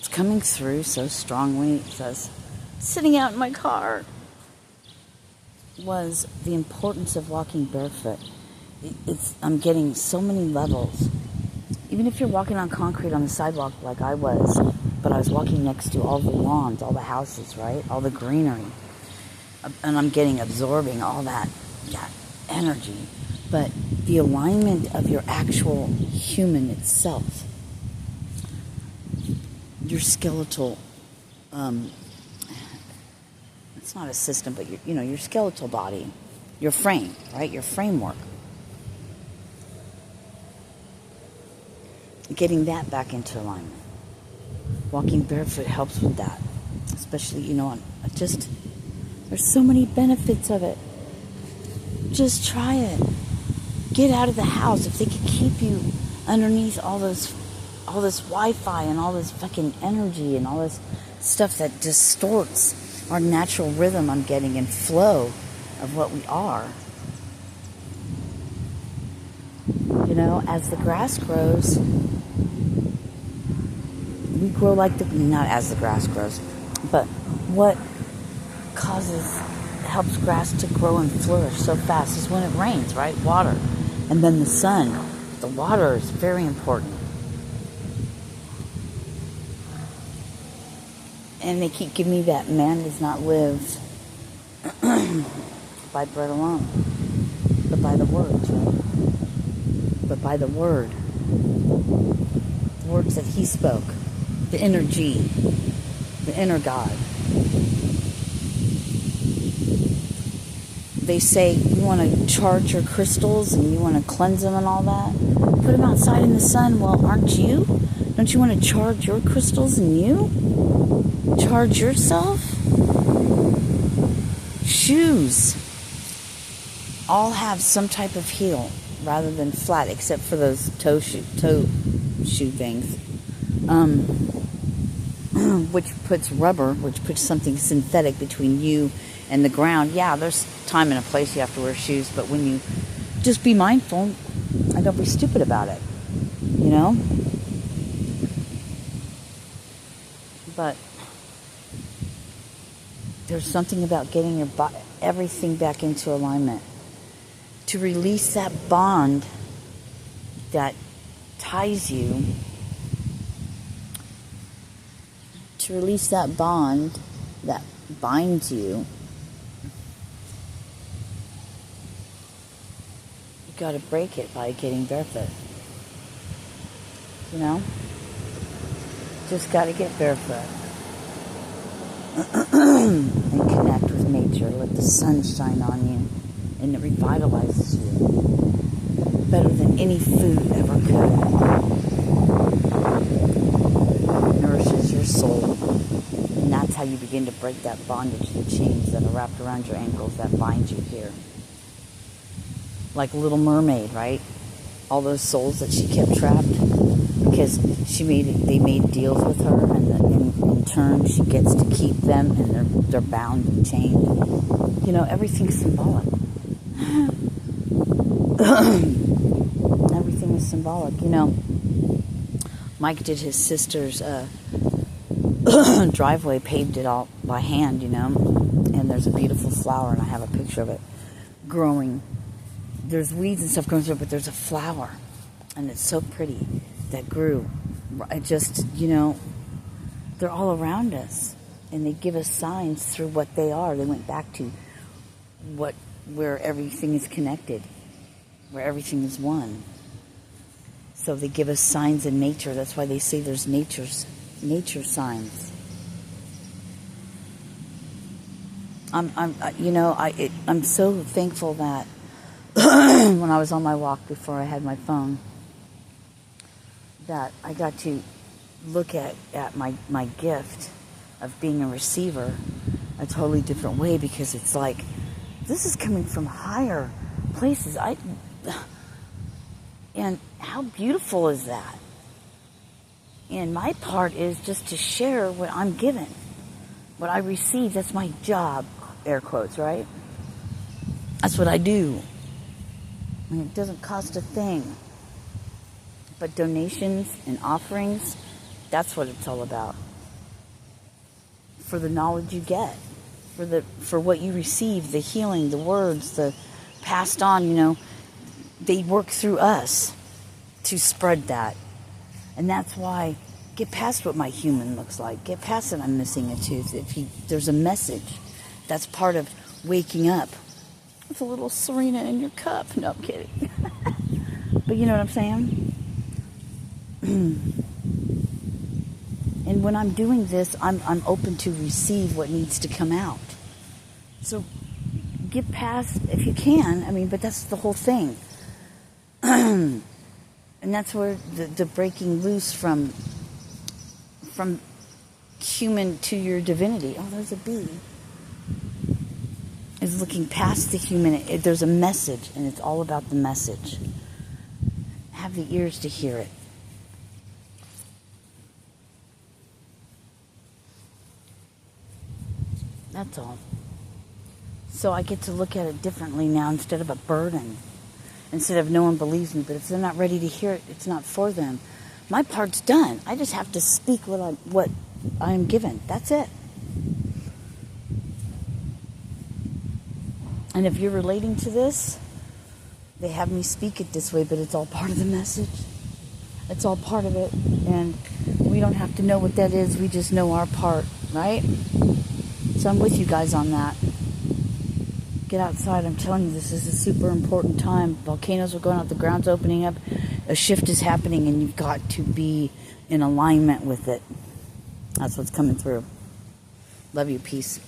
It's coming through so strongly. It says, sitting out in my car was the importance of walking barefoot. I'm getting so many levels. Even if you're walking on concrete on the sidewalk like I was, but I was walking next to all the lawns, all the houses, right? All the greenery. And I'm absorbing all that energy. But the alignment of your actual human itself, your skeletal, it's not a system, but your skeletal body, your frame, right? Your framework. Getting that back into alignment. Walking barefoot helps with that. Especially, there's so many benefits of it. Just try it. Get out of the house. If they could keep you underneath all this Wi-Fi and all this fucking energy and all this stuff that distorts our natural rhythm I'm getting and flow of what we are. As the grass grows, we grow not as the grass grows, but what helps grass to grow and flourish so fast is when it rains, right? Water. And then the sun. The water is very important. And they keep giving me that man does not live by bread alone, but by the words, right? But by the word. The words that he spoke. The inner G. The inner God. They say you want to charge your crystals and you want to cleanse them and all that. Put them outside in the sun. Well, aren't you? Don't you want to charge your crystals and you? Charge yourself? Shoes all have some type of heel rather than flat, except for those toe shoe things, which puts rubber, which puts something synthetic between you and the ground. Yeah, there's time and a place you have to wear shoes, but when you just be mindful and don't be stupid about it, But there's something about getting your everything back into alignment. To release that bond that ties you. To release that bond that binds you. You gotta break it by getting barefoot. Just gotta get barefoot. And connect with nature. Let the sun shine on you. And it revitalizes you. Better than any food ever could. It nourishes your soul. And that's how you begin to break that bondage, the chains that are wrapped around your ankles that bind you here. Like Little Mermaid, right? All those souls that she kept trapped. Because they made deals with her, and in turn she gets to keep them, and they're bound and chained. Everything's symbolic. Everything is symbolic. Mike did his sister's driveway, paved it all by hand, and there's a beautiful flower, and I have a picture of it growing. There's weeds and stuff growing through it, but there's a flower, and it's so pretty that grew. I just, they're all around us, and they give us signs through what they are. They went back to where everything is connected, where everything is one. So they give us signs in nature. That's why they say there's nature signs. I'm so thankful that when I was on my walk before I had my phone, that I got to look at my gift of being a receiver a totally different way, because it's like, this is coming from higher places. And how beautiful is that? And my part is just to share what I'm given, what I receive. That's my job, air quotes, right? That's what I do. It doesn't cost a thing. But donations and offerings, that's what it's all about. for the knowledge you get, for what you receive, the healing, the words, the passed on, they work through us to spread that. And that's why, get past what my human looks like. Get past that I'm missing a tooth. There's a message. That's part of waking up. With a little Sirena in your cup. No, I'm kidding. But you know what I'm saying? And when I'm doing this, I'm open to receive what needs to come out. So get past, if you can, but that's the whole thing. And that's where the breaking loose from human to your divinity. Oh, there's a bee. Is looking past the human. There's a message, and it's all about the message. Have the ears to hear it. That's all. So I get to look at it differently now instead of a burden. Instead of no one believes me, but if they're not ready to hear it, it's not for them. My part's done. I just have to speak what I am given. That's it. And if you're relating to this, they have me speak it this way, but it's all part of the message. It's all part of it. And we don't have to know what that is. We just know our part, right? So I'm with you guys on that. Get outside. I'm telling you, this is a super important time. Volcanoes are going out. The ground's opening up. A shift is happening, and you've got to be in alignment with it. That's what's coming through. Love you. Peace.